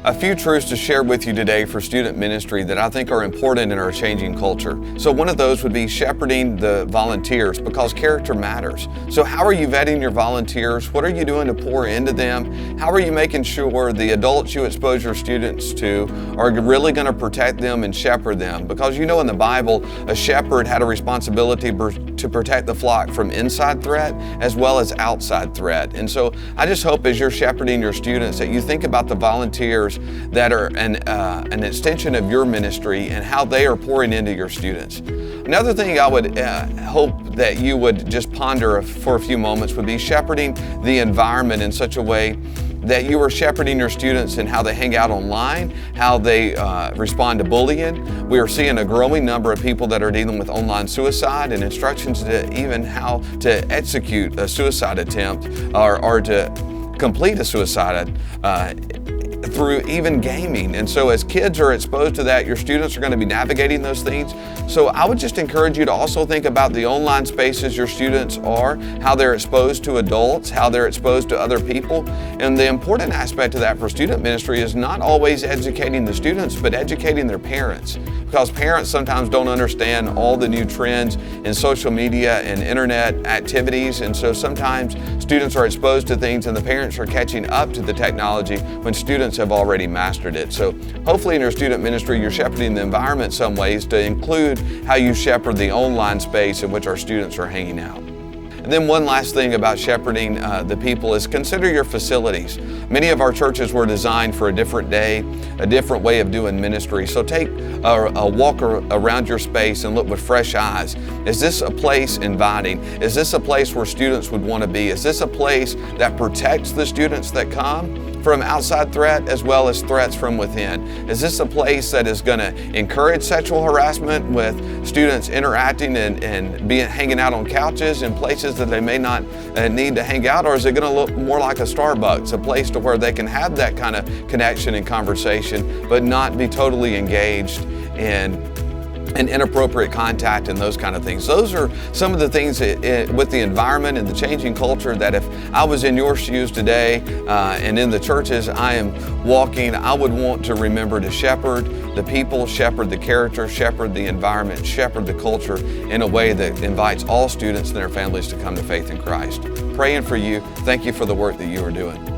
A few truths to share with you today for student ministry that I think are important in our changing culture. So one of those would be shepherding the volunteers, because character matters. So how are you vetting your volunteers? What are you doing to pour into them? How are you making sure the adults you expose your students to are really going to protect them and shepherd them? Because you know in the Bible, a shepherd had a responsibility to protect the flock from inside threat as well as outside threat. And so I just hope as you're shepherding your students that you think about the volunteers that are an extension of your ministry and how they are pouring into your students. Another thing I would hope that you would just ponder for a few moments would be shepherding the environment in such a way that you are shepherding your students in how they hang out online, how they respond to bullying. We are seeing a growing number of people that are dealing with online suicide and instructions to even how to execute a suicide attempt or to complete a suicide through even gaming. And so as kids are exposed to that, your students are going to be navigating those things. So I would just encourage you to also think about the online spaces your students are, how they're exposed to adults, how they're exposed to other people. And the important aspect of that for student ministry is not always educating the students, but educating their parents. Because parents sometimes don't understand all the new trends in social media and internet activities. And so sometimes students are exposed to things and the parents are catching up to the technology when students have already mastered it. So hopefully in your student ministry, you're shepherding the environment some ways to include how you shepherd the online space in which our students are hanging out. And then one last thing about shepherding the people is consider your facilities. Many of our churches were designed for a different day, a different way of doing ministry. So take a walk around your space and look with fresh eyes. Is this a place inviting? Is this a place where students would want to be? Is this a place that protects the students that come from outside threat as well as threats from within? Is this a place that is going to encourage sexual harassment with students interacting and hanging out on couches in places that they may not need to hang out? Or is it going to look more like a Starbucks, a place to where they can have that kind of connection and conversation but not be totally engaged in inappropriate contact and those kind of things? Those are some of the things with the environment and the changing culture that if I was in your shoes today and in the churches I am walking, I would want to remember to shepherd the people, shepherd the character, shepherd the environment, shepherd the culture in a way that invites all students and their families to come to faith in Christ. Praying for you. Thank you for the work that you are doing.